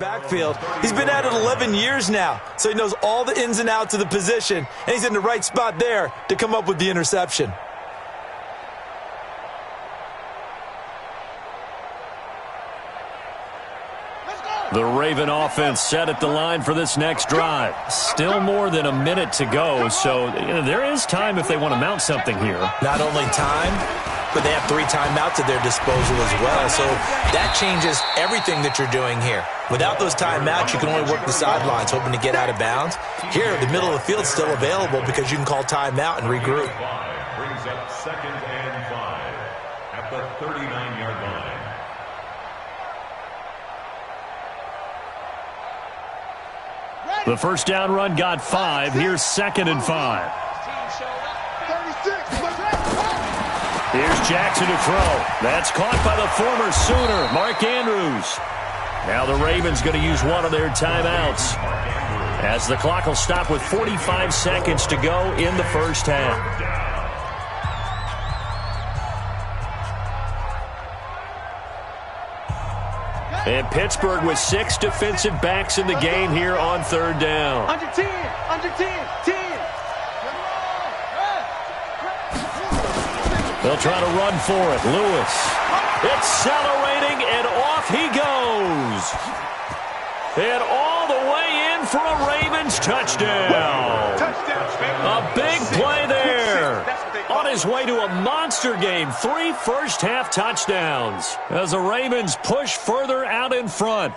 Backfield. He's been at it 11 years now, so he knows all the ins and outs of the position, and he's in the right spot there to come up with the interception. The Raven offense set at the line for this next drive. Still more than a minute to go, so there is time if they want to mount something here. Not only time, but they have 3 timeouts at their disposal as well, so that changes everything that you're doing here. Without those timeouts, you can only work the sidelines, hoping to get out of bounds. Here, the middle of the field is still available because you can call timeout and regroup. Brings up 2nd and 5 at the 39-yard line. The first down run got 5. Here's 2nd and 5. Here's Jackson to throw. That's caught by the former Sooner, Mark Andrews. Now the Ravens going to use one of their timeouts, as the clock will stop with 45 seconds to go in the first half. And Pittsburgh with 6 defensive backs in the game here on 3rd down. Under 10, 10. They'll try to run for it. Lewis accelerating, and off he goes. And all the way in for a Ravens touchdown. A big play there. On his way to a monster game, 3 first-half touchdowns as the Ravens push further out in front.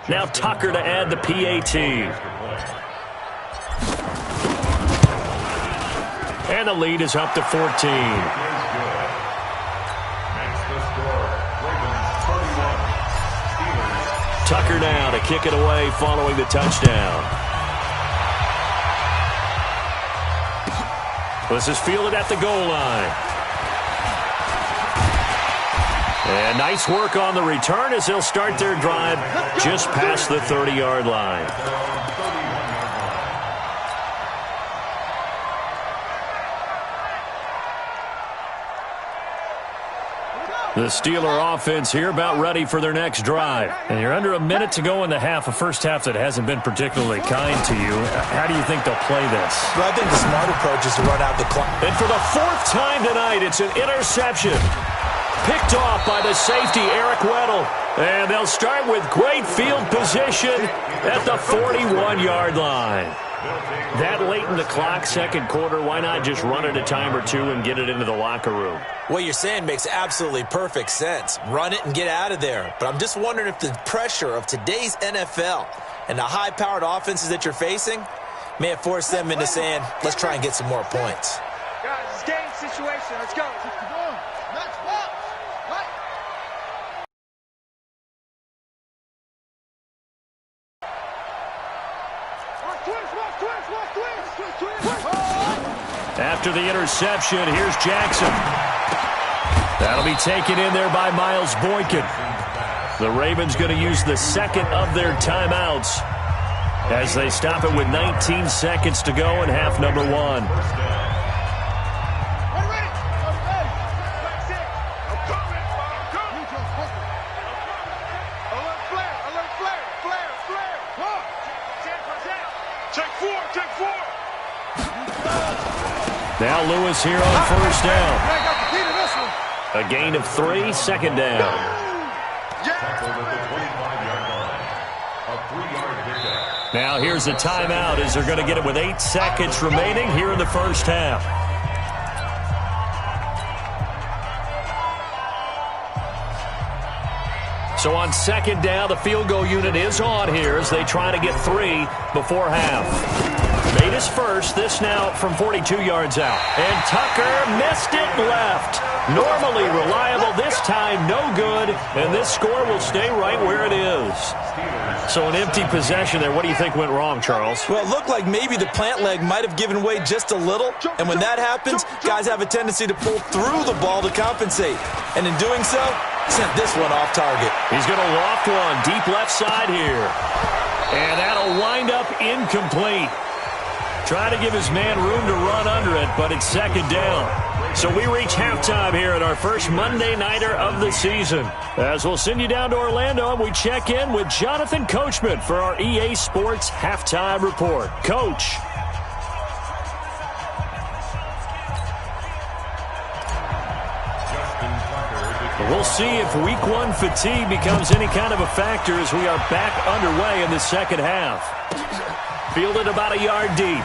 Now Tucker to add the PAT. And the lead is up to 14. Tucker now to kick it away following the touchdown. This is fielded at the goal line. And nice work on the return as they'll start their drive just past the 30-yard line. The Steeler offense here about ready for their next drive. And you're under a minute to go in the half, a first half that hasn't been particularly kind to you. How do you think they'll play this? Well, I think the smart approach is to run out the clock. And for the 4th time tonight, it's an interception. Picked off by the safety, Eric Weddle. And they'll start with great field position at the 41-yard line. That late in the clock, 2nd quarter, why not just run it a time or two and get it into the locker room? What you're saying makes absolutely perfect sense. Run it and get out of there. But I'm just wondering if the pressure of today's NFL and the high-powered offenses that you're facing may have forced them into saying, let's try and get some more points. Guys, it's game situation. Let's go. After the interception, here's Jackson. That'll be taken in there by Miles Boykin. The Ravens going to use the 2nd of their timeouts as they stop it with 19 seconds to go in half number 1. Now Lewis here on 1st down. A gain of 3, 2nd down. Now here's a timeout as they're going to get it with 8 seconds remaining here in the first half. So on 2nd down, the field goal unit is on here as they try to get 3 before half. Made his first, this now from 42 yards out. And Tucker missed it left. Normally reliable, this time no good, and this score will stay right where it is. So an empty possession there. What do you think went wrong, Charles? Well, it looked like maybe the plant leg might have given way just a little, and when that happens, guys have a tendency to pull through the ball to compensate. And in doing so, sent this one off target. He's going to loft one deep left side here. And that'll wind up incomplete. Trying to give his man room to run under it, but it's second down. So we reach halftime here at our first Monday Nighter of the season. As we'll send you down to Orlando, and we check in with Jonathan Coachman for our EA Sports Halftime Report. Coach. We'll see if Week 1 fatigue becomes any kind of a factor as we are back underway in the second half. Fielded about a yard deep.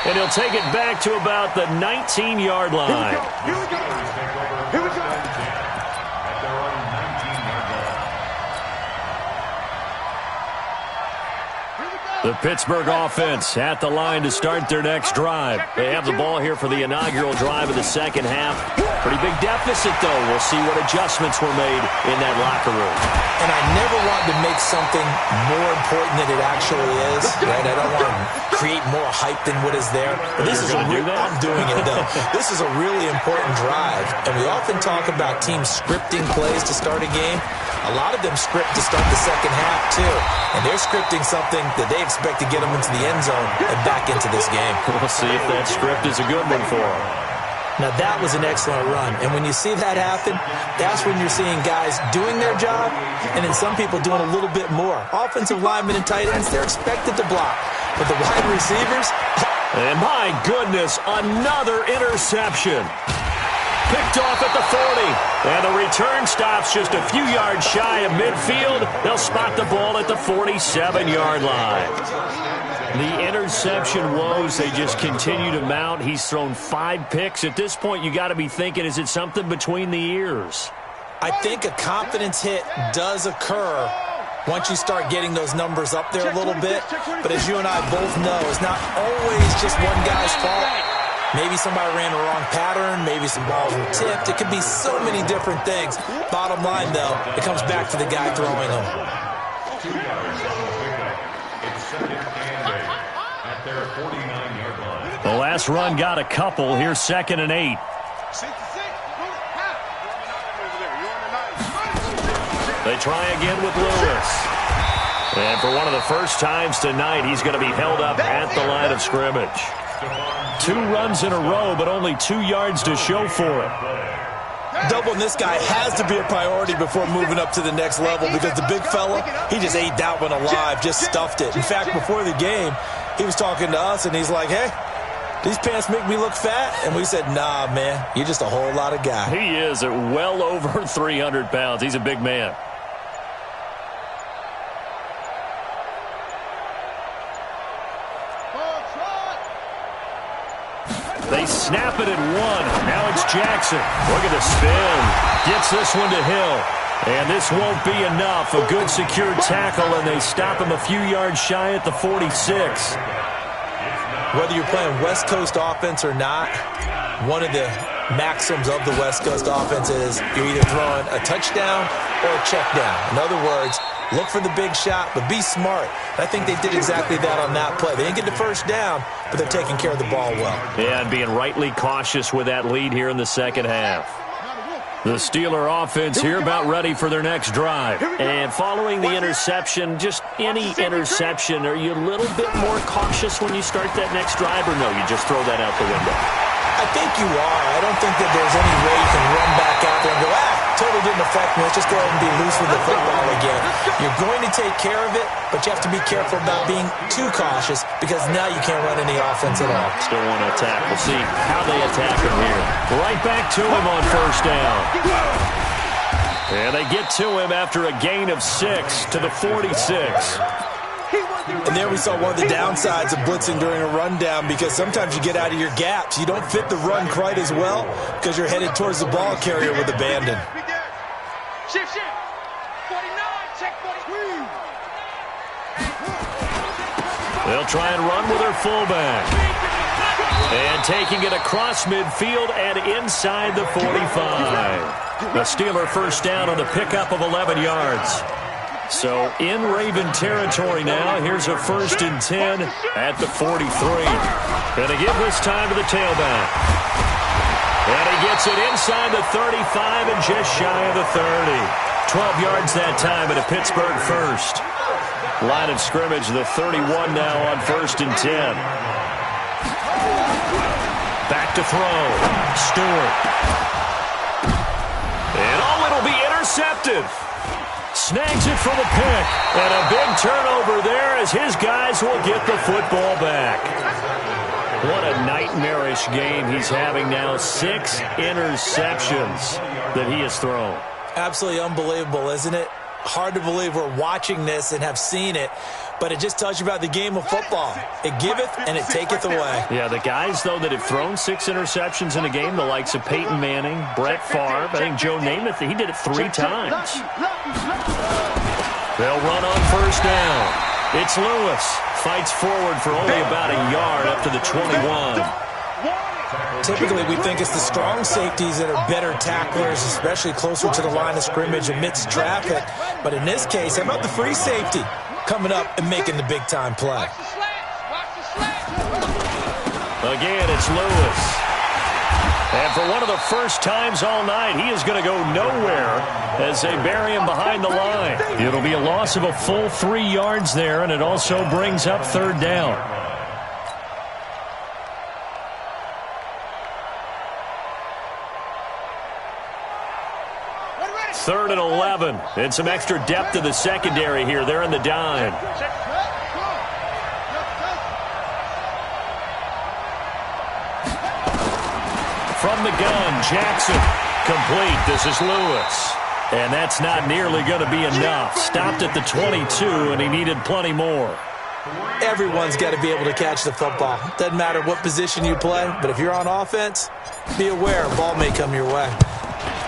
And he'll take it back to about the 19-yard line. Here we go. Here we go. At their own 19-yard line. The Pittsburgh offense at the line to start their next drive. They have the ball here for the inaugural drive of the second half. Pretty big deficit, though. We'll see what adjustments were made in that locker room. And I never want to make something more important than it actually is. Right? I don't want to create more hype than what is there. But this is I'm doing it, though. This is a really important drive. And we often talk about teams scripting plays to start a game. A lot of them script to start the second half, too. And they're scripting something that they expect to get them into the end zone and back into this game. We'll see if that script is a good one for them. Now, that was an excellent run. And when you see that happen, that's when you're seeing guys doing their job and then some people doing a little bit more. Offensive linemen and tight ends, they're expected to block. But the wide receivers... And my goodness, another interception. Picked off at the 40. And the return stops just a few yards shy of midfield. They'll spot the ball at the 47-yard line. The interception woes, they just continue to mount. He's thrown 5 picks. At this point, you got to be thinking, is it something between the ears? I think a confidence hit does occur once you start getting those numbers up there a little bit. But as you and I both know, it's not always just one guy's fault. Maybe somebody ran the wrong pattern. Maybe some balls were tipped. It could be so many different things. Bottom line, though, it comes back to the guy throwing them. 2 yards on the pickup. It's second and 8 at their 49-yard line. The last run got a couple. Here's 2nd and 8. They try again with Lewis. And for one of the first times tonight, he's going to be held up at the line of scrimmage. 2 runs in a row, but only 2 yards to show for it. Doubling this guy has to be a priority before moving up to the next level because the big fella, he just ate that one alive, just stuffed it. In fact, before the game, he was talking to us, and he's like, hey, these pants make me look fat? And we said, nah, man, you're just a whole lot of guy. He is at well over 300 pounds. He's a big man. They snap it at 1. Now it's Jackson. Look at the spin. Gets this one to Hill. And this won't be enough. A good secure tackle, and they stop him a few yards shy at the 46. Whether you're playing West Coast offense or not, one of the maxims of the West Coast offense is you're either throwing a touchdown or a check down. In other words, look for the big shot, but be smart. I think they did exactly that on that play. They didn't get the first down, but they're taking care of the ball well. Yeah, and being rightly cautious with that lead here in the second half. The Steeler offense here about ready for their next drive. And following the interception, just any interception, are you a little bit more cautious when you start that next drive, or no, you just throw that out the window? I think you are. I don't think that there's any way you can run back out there and go, totally didn't affect me. Let's just go ahead and be loose with the football again. You're going to take care of it, but you have to be careful about being too cautious because now you can't run any offense at all. Still want to attack. We'll see how they attack him here. Right back to him on first down. And they get to him after a gain of 6 to the 46. And there we saw one of the downsides of blitzing during a rundown because sometimes you get out of your gaps. You don't fit the run quite as well because you're headed towards the ball carrier with abandon. Shift. 49, check 43. They'll try and run with their fullback. And taking it across midfield and inside the 45. The Steeler first down on the pickup of 11 yards. So in Raven territory now. Here's a 1st and 10 at the 43. Going to give this time to the tailback. And he gets it inside the 35 and just shy of the 30. 12 yards that time at a Pittsburgh first. Line of scrimmage, the 31 now on 1st and 10. Back to throw. Stewart. And it'll be intercepted. Snags it for the pick. And a big turnover there as his guys will get the football back. What a nightmarish game he's having now. 6 interceptions that he has thrown. Absolutely unbelievable, isn't it? Hard to believe we're watching this and have seen it, but it just tells you about the game of football. It giveth and it taketh away. Yeah, the guys, though, that have thrown 6 interceptions in a game, the likes of Peyton Manning, Brett Favre, I think Joe Namath, he did it 3 times. They'll run on 1st down. It's Lewis. Fights forward for only about a yard up to the 21. Typically, we think it's the strong safeties that are better tacklers, especially closer to the line of scrimmage amidst traffic. But in this case, how about the free safety coming up and making the big-time play? Again, it's Lewis. And for one of the first times all night, he is going to go nowhere as they bury him behind the line. It'll be a loss of a full 3 yards there, and it also brings up 3rd down. 3rd and 11. And some extra depth to the secondary here. They're in the dime. From the gun, Jackson. Complete. This is Lewis. And that's not nearly going to be enough. Stopped at the 22, and he needed plenty more. Everyone's got to be able to catch the football. Doesn't matter what position you play, but if you're on offense, be aware a ball may come your way.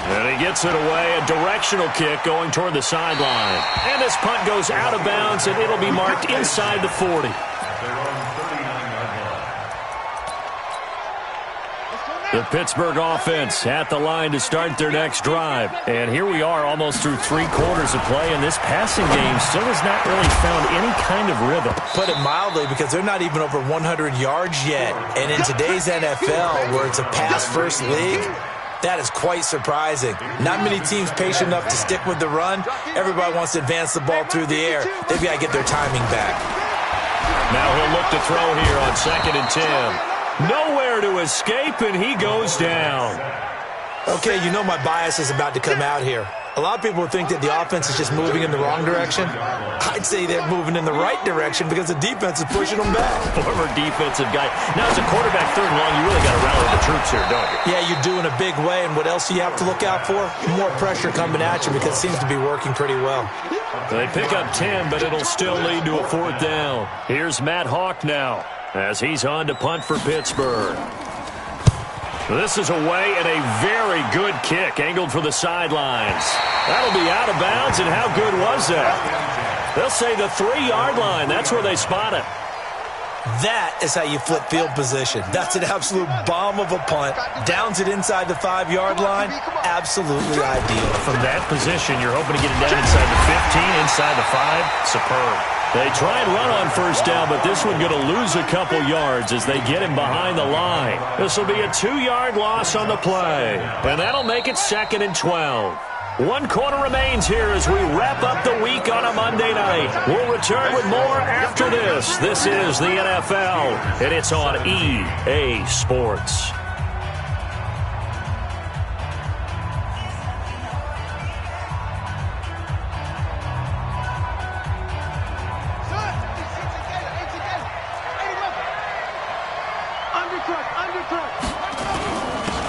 And he gets it away, a directional kick going toward the sideline. And this punt goes out of bounds, and it'll be marked inside the 40. The Pittsburgh offense at the line to start their next drive. And here we are almost through 3 quarters of play, and this passing game still has not really found any kind of rhythm. Put it mildly, because they're not even over 100 yards yet. And in today's NFL, where it's a pass-first league, that is quite surprising. Not many teams patient enough to stick with the run. Everybody wants to advance the ball through the air. They've got to get their timing back. Now he'll look to throw here on 2nd and 10. Nowhere to escape, and he goes down. Okay, you know my bias is about to come out here. A lot of people think that the offense is just moving in the wrong direction. I'd say they're moving in the right direction because the defense is pushing them back. Former defensive guy. Now, as a quarterback 3rd and long, you really got to rally the troops here, don't you? Yeah, you do in a big way, and what else do you have to look out for? More pressure coming at you because it seems to be working pretty well. They pick up 10, but it'll still lead to a 4th down. Here's Matt Hawk now as he's on to punt for Pittsburgh. This is away, and a very good kick angled for the sidelines. That'll be out of bounds, and how good was that? They'll say the 3-yard line. That's where they spot it. That is how you flip field position. That's an absolute bomb of a punt. Downs it inside the 5-yard line. Absolutely ideal. From that position, you're hoping to get it down inside the 15, inside the 5. Superb. They try and run on 1st down, but this one going to lose a couple yards as they get him behind the line. This will be a 2-yard loss on the play, and that'll make it 2nd and 12. 1 quarter remains here as we wrap up the week on a Monday night. We'll return with more after this. This is the NFL, and it's on EA Sports.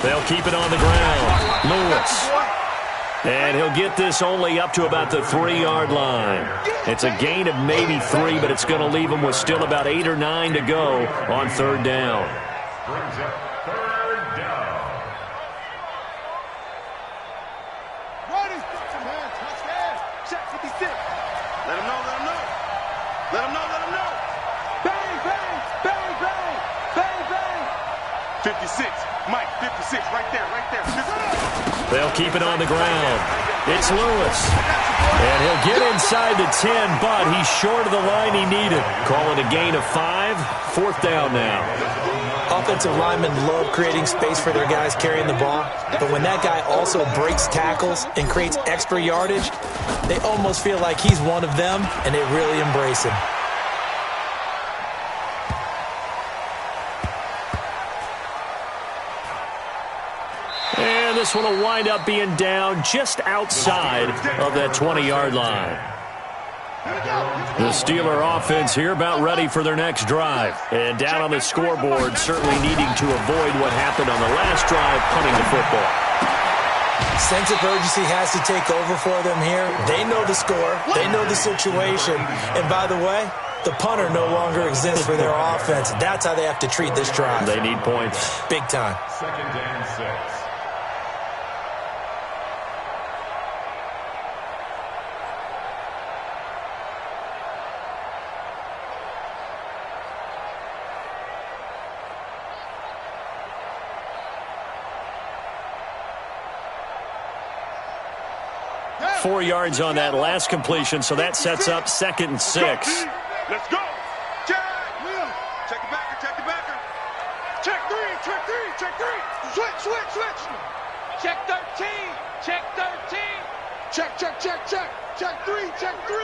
They'll keep it on the ground. Lewis. And he'll get this only up to about the 3-yard line. It's a gain of maybe 3, but it's going to leave him with still about 8 or 9 to go on 3rd down. Brings up 3rd down. Check 56. Let him know, let him know. Let him know, let him know. Bang, bang, bang, bang, bang, bang. 56. Mike, 56, right there, right there. 56. They'll keep it on the ground. It's Lewis. And he'll get inside the 10, but he's short of the line he needed. Call it a gain of 5. 4th down now. Offensive linemen love creating space for their guys carrying the ball, but when that guy also breaks tackles and creates extra yardage, they almost feel like he's one of them, and they really embrace him. And this one will wind up being down just outside of that 20-yard line. The Steeler offense here about ready for their next drive. And down on the scoreboard, certainly needing to avoid what happened on the last drive, punting the football. Sense of urgency has to take over for them here. They know the score. They know the situation. And by the way, the punter no longer exists for their offense. That's how they have to treat this drive. They need points. Big time. 2nd and 6. Four yards on that last completion, so that sets up 2nd and 6. Let's go. Check. Check the backer. Check the backer. Check 3. Check 3. Check 3. Switch. Check 13. Check 13. Check. Check 3. Check 3.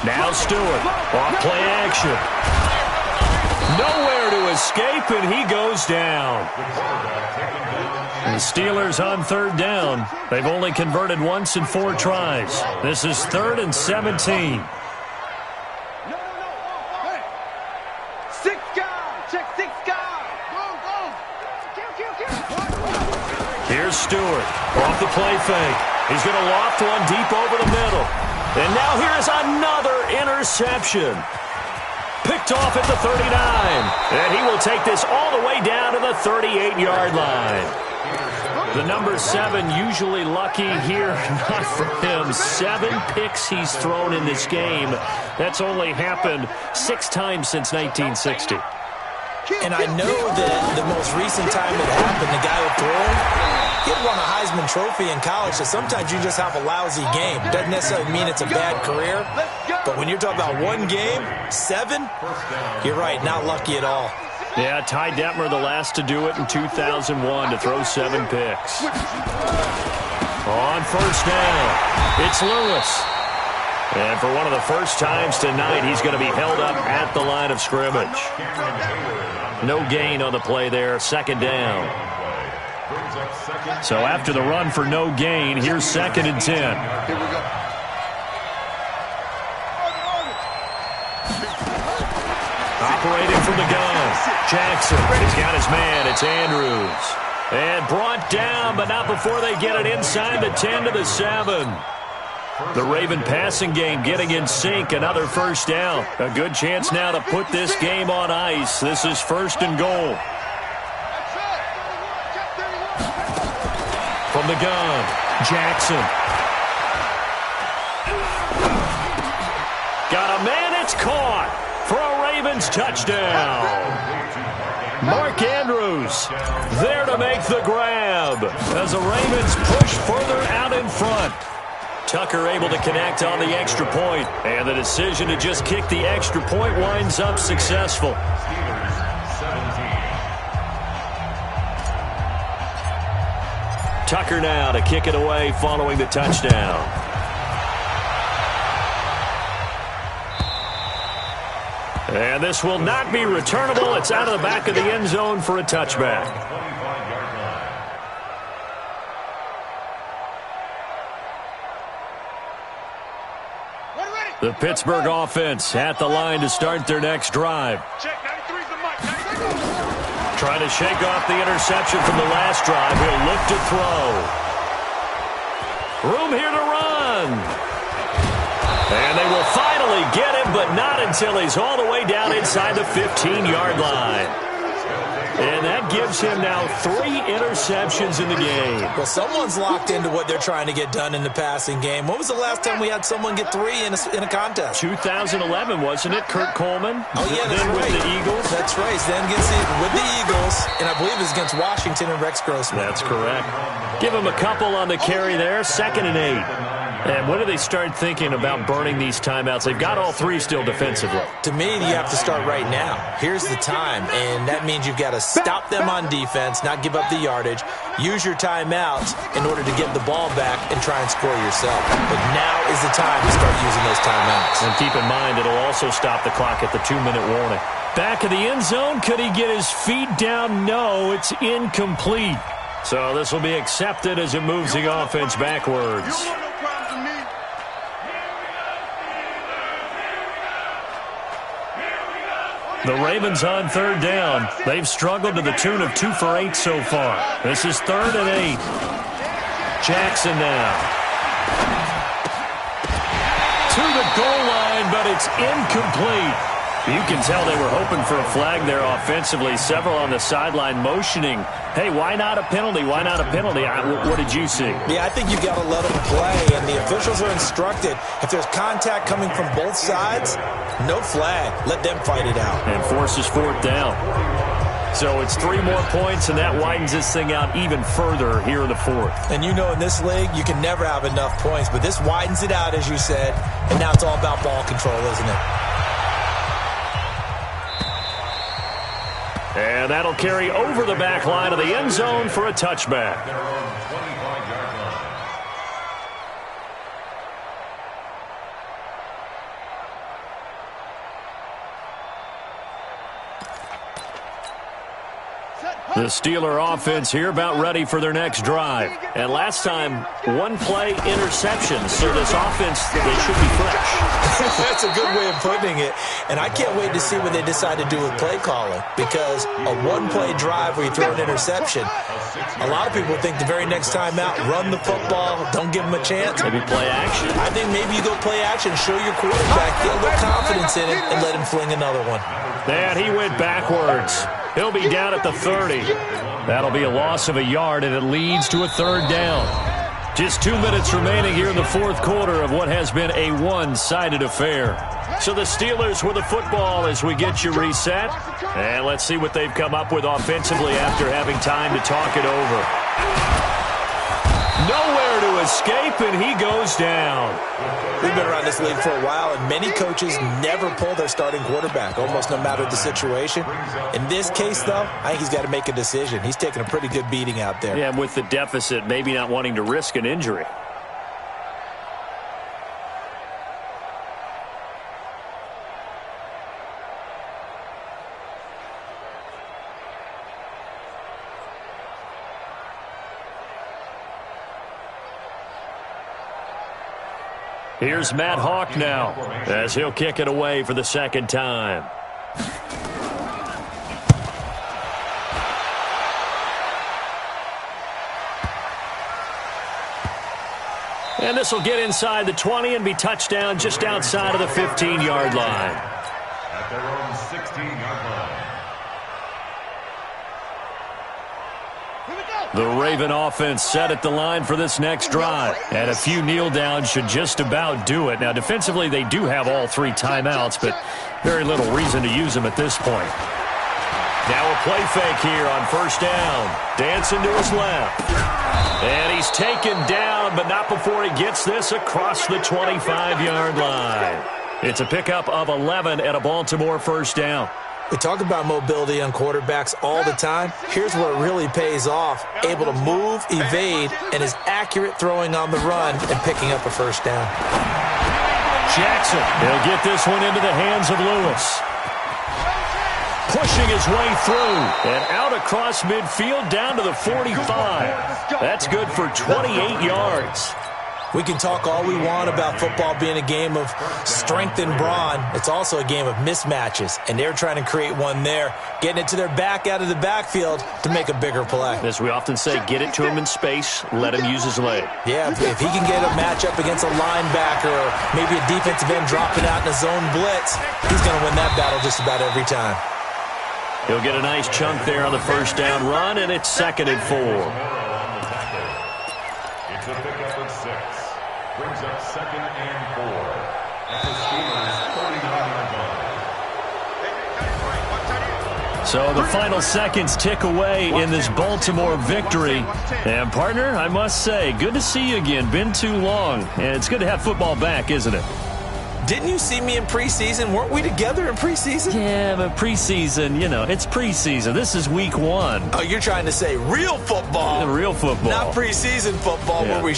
Now Stewart, off play action. Nowhere to escape, and he goes down. The Steelers on 3rd down. They've only converted once in 4 tries. This is 3rd and 17. No. Hey. 6 guys. Check 6 guys. Go. Kill. Here's Stewart off the play fake. He's going to loft one deep over the middle. And now here is another interception. Picked off at the 39. And he will take this all the way down to the 38-yard line. The number 7 usually lucky here, not for him. 7 picks he's thrown in this game. That's only happened 6 times since 1960. And I know that the most recent time it happened, the guy who threw him, he had won a Heisman Trophy in college, so sometimes you just have a lousy game. Doesn't necessarily mean it's a bad career, but when you're talking about one game, 7, you're right, not lucky at all. Yeah, Ty Detmer, the last to do it in 2001, to throw 7 picks. On 1st down, it's Lewis. And for one of the first times tonight, he's going to be held up at the line of scrimmage. No gain on the play there, 2nd down. So after the run for no gain, here's 2nd and 10. Here we go. Operating from the gun, Jackson. He's got his man. It's Andrews. And brought down, but not before they get it inside the 10 to the 7. The Raven passing game getting in sync. Another 1st down. A good chance now to put this game on ice. This is 1st and goal. From the gun, Jackson. Got a man, it's caught for a Ravens touchdown. Mark Andrews there to make the grab as the Ravens push further out in front. Tucker able to connect on the extra point, and the decision to just kick the extra point winds up successful. Tucker now to kick it away following the touchdown. And this will not be returnable. It's out of the back of the end zone for a touchback. The Pittsburgh offense at the line to start their next drive. Trying to shake off the interception from the last drive. He'll look to throw. Room here to run. And they will finally get him, but not until he's all the way down inside the 15-yard line. And that gives gives him now 3 interceptions in the game. Well, someone's locked into what they're trying to get done in the passing game. When was the last time we had someone get 3 in a contest? 2011, wasn't it? Kurt Coleman? Oh, yeah, that's then right. With the Eagles? That's right. Then against with the Eagles, and I believe it was against Washington and Rex Grossman. That's correct. Give him a couple on the carry there. 2nd and 8. And when do they start thinking about burning these timeouts? They've got all 3 still defensively. To me, you have to start right now. Here's the time, and that means you've got to stop them on defense, not give up the yardage, use your timeouts in order to get the ball back and try and score yourself. But now is the time to start using those timeouts. And keep in mind, it'll also stop the clock at the 2-minute warning. Back of the end zone, could he get his feet down? No, it's incomplete. So this will be accepted as it moves the offense backwards. The Ravens on 3rd down. They've struggled to the tune of 2 for 8 so far. This is 3rd and 8. Jackson now. To the goal line, but it's incomplete. You can tell they were hoping for a flag there offensively. Several on the sideline motioning, hey, why not a penalty? Why not a penalty? What did you see? Yeah, I think you've got to let them play, and the officials are instructed, if there's contact coming from both sides, no flag. Let them fight it out. And forces 4th down. So it's 3 more points, and that widens this thing out even further here in the 4th. And you know in this league, you can never have enough points, but this widens it out, as you said, and now it's all about ball control, isn't it? And that'll carry over the back line of the end zone for a touchback. Their own 25-yard line. The Steeler offense here about ready for their next drive. And last time, 1-play interception. So this offense, they should be fresh. That's a good way of putting it. And I can't wait to see what they decide to do with play calling. Because a 1-play drive where you throw an interception, a lot of people think the very next time out, run the football, don't give them a chance. Maybe play action. I think maybe you go play action, show your quarterback, get a little confidence in it, and let him fling another one. And he went backwards. He'll be down at the 30. That'll be a loss of a yard, and it leads to a 3rd down. Just 2 minutes remaining here in the 4th quarter of what has been a one-sided affair. So the Steelers with the football as we get you reset. And let's see what they've come up with offensively after having time to talk it over. Nowhere to escape, and he goes down. We've been around this league for a while, and many coaches never pull their starting quarterback, almost no matter the situation. In this case, though, I think he's got to make a decision. He's taking a pretty good beating out there. Yeah, and with the deficit, maybe not wanting to risk an injury. Here's Matt Hawk now as he'll kick it away for the 2nd time. And this will get inside the 20 and be touchdown just outside of the 15-yard line. At their own 16-yard line. The Raven offense set at the line for this next drive. And a few kneel downs should just about do it. Now, defensively, they do have all 3 timeouts, but very little reason to use them at this point. Now a play fake here on 1st down. Dancing to his left. And he's taken down, but not before he gets this across the 25-yard line. It's a pickup of 11 at a Baltimore 1st down. We talk about mobility on quarterbacks all the time. Here's where it really pays off. Able to move, evade, and is accurate throwing on the run and picking up a 1st down. Jackson, he'll get this one into the hands of Lewis. Pushing his way through and out across midfield down to the 45. That's good for 28 yards. We can talk all we want about football being a game of strength and brawn. It's also a game of mismatches, and they're trying to create one there, getting it to their back out of the backfield to make a bigger play. As we often say, get it to him in space, let him use his leg. Yeah, if he can get a matchup against a linebacker or maybe a defensive end dropping out in a zone blitz, he's going to win that battle just about every time. He'll get a nice chunk there on the first down run, and it's 2nd and 4. It's a pickup of 6. Brings up 2nd and 4. At the Steelers' 39-yard line. So the final seconds tick away in this Baltimore victory. And, partner, I must say, good to see you again. Been too long. And it's good to have football back, isn't it? Didn't you see me in preseason? Weren't we together in preseason? Yeah, but preseason, it's preseason. This is week 1. Oh, you're trying to say real football. Real football. Not preseason football where we...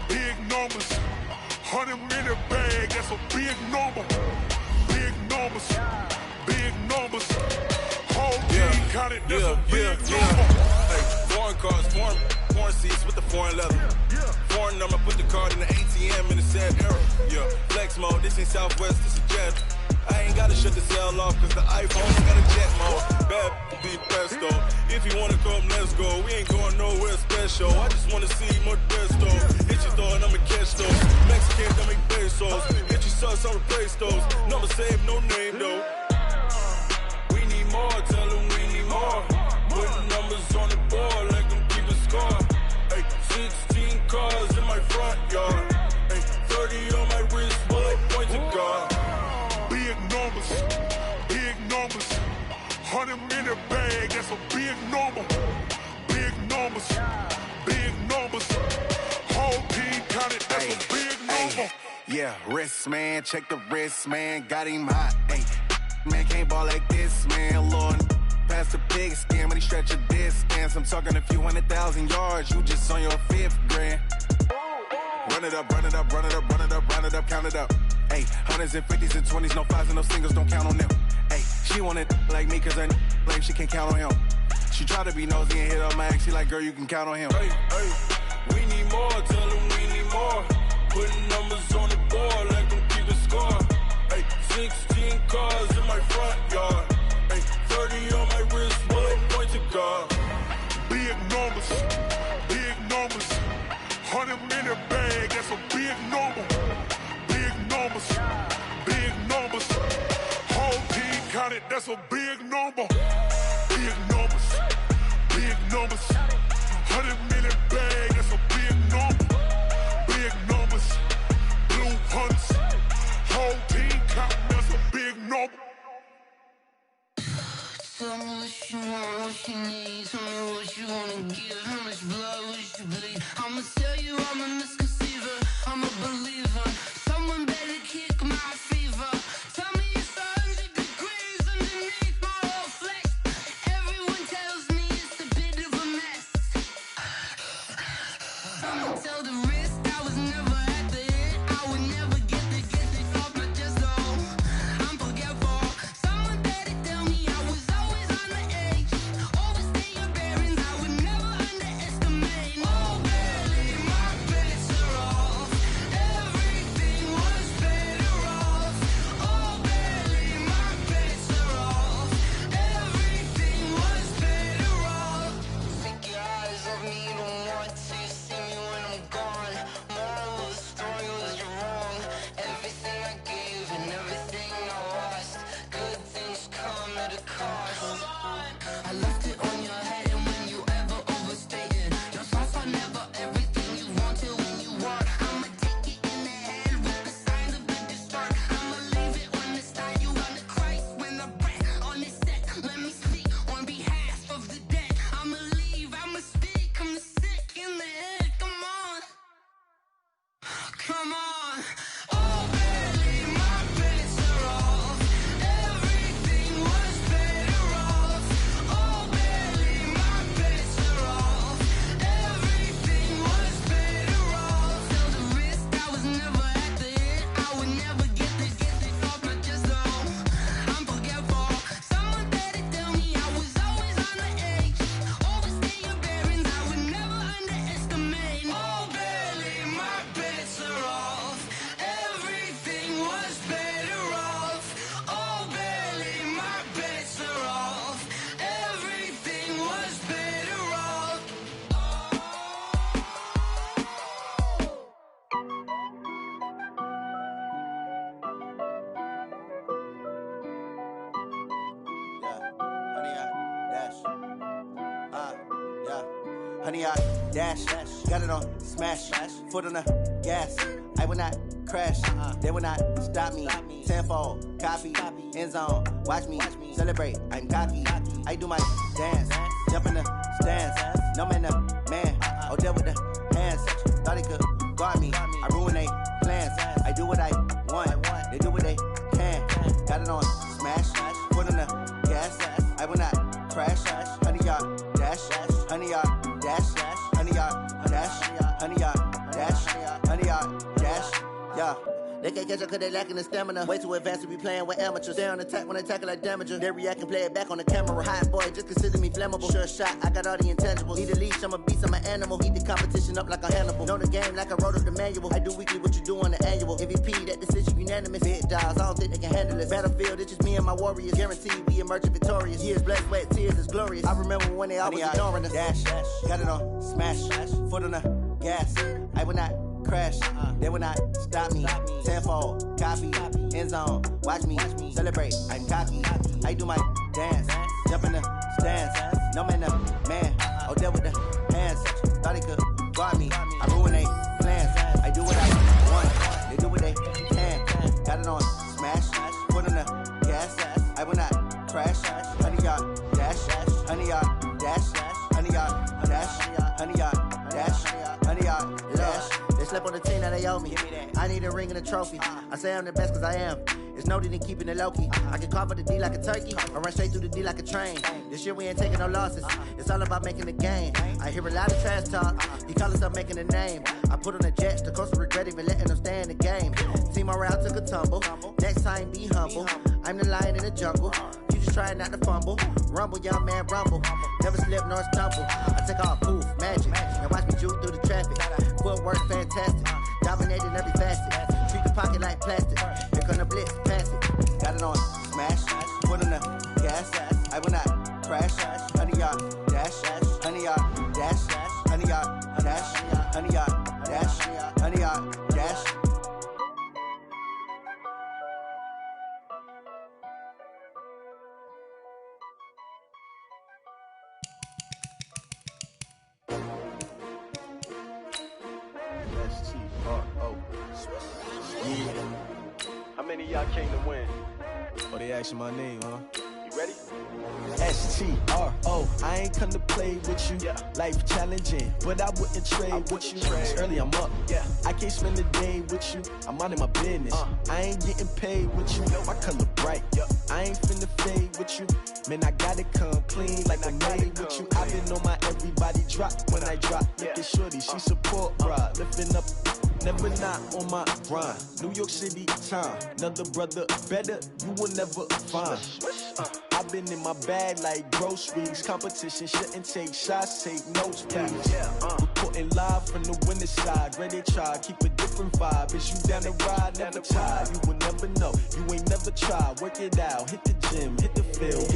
Big numbers, 100 in a bag, that's a big number. Big numbers, whole team counted, that's a big number. Hey, foreign cars, foreign seats with the foreign leather. Foreign number, put the card in the ATM in the sad era. Yeah, flex mode, this ain't Southwest, this is Jet. I ain't gotta shut the cell off, cause the iPhone's got a jet mode. Bad be presto. If you wanna come, let's go. We ain't going nowhere special. I just wanna see more presto. Hit your thought, I'ma catch those. Mexican, don't make pesos. Hit your sauce, I'll replace those. Number save, no name though. We need more, tell them we need more. Putting numbers on the board like them keep a score. Hey, 16 cars in my front yard. Hey, 30 on my wrist, bullet point to God. Big numbers, 100 in a bag, that's a big number. Big numbers, whole team counted, that's a big number. Yeah, wrist man, check the wrist man, got him hot. Hey, man can't ball like this, man. Lord, past the pig skin, but he stretch a distance. I'm talking a few 100,000 yards, you just on your 5th grand. Run it up, count it up. Hey, 100s and 50s and 20s, no 5s and no singles, don't count on them. Hey, she want it like me, cause her like she can't count on him. She try to be nosy and hit up my ex, she like, girl, you can count on him. Hey, we need more, tell them we need more. Putting numbers on the board like them keep a score. Hey, 16 cars in my front yard. Hey, 30 on my wrist, bullet point to God. Big numbers, 100 in a bag, that's a big number. Big numbers, whole team counted, that's a big number. Big numbers, 100 in a bag, that's a big number. Big numbers, blue hunts, whole team counting, that's a big number. Tell me what you want, what you need. Tell me what you wanna give. How much blood would you bleed? I'ma tell you I'm a misconceiver. I'm a believer. Someone better kick my fever. Tell me it's 100 degrees underneath my whole flesh. Everyone tells me it's a bit of a mess. I'ma tell the risk I was never at the hit. I would never get this off my chest though. I'm forgetful. Someone better tell me I was always on the edge. Overstay your bearings, I would never underestimate. Oh, barely, my bets are off. Everything 100-yard dash. Got it on smash. Foot on the gas. I will not crash. They will not stop me. Tenfold, copy, end zone. Watch me celebrate. I'm cocky. I do my dance. Jump in the stands. No man, man. Oh, there with the hands. Thought he could guard me. I ruin they plans. I do what I want. They do what they can. Got it on smash. Foot on the gas. I will not crash. 100-yard dash. 100-yard dash. 100-yard dash. 100-yard dash. 100-yard dash. Yeah. They can't catch up cause they lacking the stamina. Way too advanced to be playing with amateurs. Stay on attack when I tackle like damager. They react and play it back on the camera. Hot boy, just consider me flammable. Sure shot, I got all the intangibles. Need a leash, I'm a beast, I'm an animal. Eat the competition up like a Hannibal. Know the game like I wrote up the manual. I do weekly what you do on the annual. MVP, that decision unanimous. Big dials, I don't think they can handle it. Battlefield, it's just me and my warriors. Guaranteed we emerge victorious. Years, blood, sweat, tears is glorious. I remember when they always ignoring us. Dash, got it on smash. Foot on the gas. I will not crash. They will not stop me. Tenfold, copy, end zone. Watch me celebrate. I'm cocky. I do my dance. Jump in the stands. No man, man. Oh, there with the hands. Thought he could guard me. I ruin they plans. I do what I want. They do what they can. Got it on smash. Foot on the gas. I will not crash. 100-yard dash. 100-yard dash. 100-yard dash. 100-yard dash. 100-yard dash. They slept on the team that they owe me. I need a ring and a trophy. I say I'm the best cause I am. It's noted in keeping it low-key. I can carve up the D like a turkey, or run straight through the D like a train. This year we ain't taking no losses. It's all about making the game. I hear a lot of trash talk. He call himself making a name. I put on the Jets, the coast regret even letting them stay in the game. Team morale took a tumble. Next time be humble. I'm the lion in the jungle. You just trying not to fumble. Rumble, young man, rumble. Never slip nor stumble. I take off, poof, magic. And watch me juke through the traffic. Footwork fantastic. Dominating every facet. Treat the pocket like plastic. Here come the blitz, pass it. Got it on smash. Foot on the gas. I will not crash. 100-yard dash. 100-yard dash. 100-yard dash. 100-yard dash. 100-yard dash. How many of y'all came to win? Oh, they asking my name, huh? You ready? STRO, I ain't come to play with you. Yeah. Life challenging, but I wouldn't trade with you. It's early, I'm up. Yeah. I can't spend the day with you. I'm out of my business. I ain't getting paid with you. My color bright. I ain't finna fade with you. Man, I gotta come clean like I'm made with you. I've been on my everybody drop when I drop. Look at shorty, she support bra. Lifting up, never not on my grind. New York City time, another brother better, you will never find. I've been in my bag like groceries. Competition shouldn't take shots, take notes, please. Reporting live from the winter side. Ready to try, keep a different vibe. Is you down the ride, never tired. You will never know, you ain't never tried. Work it out, hit the gym, hit the field.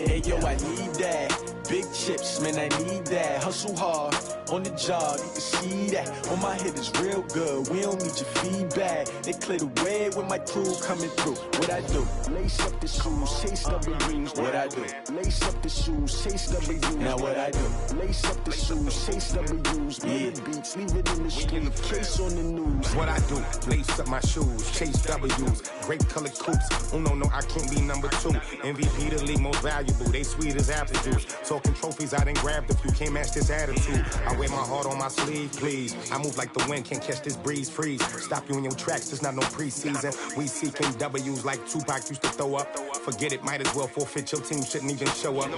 Hey yo, I need that. Big chips, man, I need that. Hustle hard, on the job, you can see that. On my head is real good, we don't need your feedback. They clear the way with my crew coming through. What I do? Lace up the shoes, chase W's. What I do? Lace up the shoes, chase W's. Now what I do? Lace up the shoes, chase W's. Play the beats, leave it in the street, case on the news. What I do? Lace up my shoes, chase W's. Grape colored coops. Oh no, I can't be number 2. MVP the league most valuable. They sweet as apple juice. Talking trophies, I done grabbed a few. Can't match this attitude. I wear my heart on my sleeve, please. I move like the wind, can't catch this breeze. Freeze. Stop you in your tracks. There's not no preseason. We seeking W's like Tupac used to throw up. Forget it, might as well forfeit. Your team shouldn't even show up.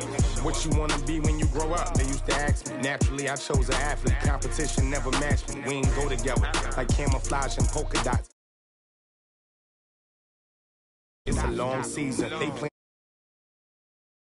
What you wanna be when you grow up? They used to ask me. Naturally, I chose an athlete. Competition never matched me. We ain't go together like camouflage and polka dots. It's a long season. They play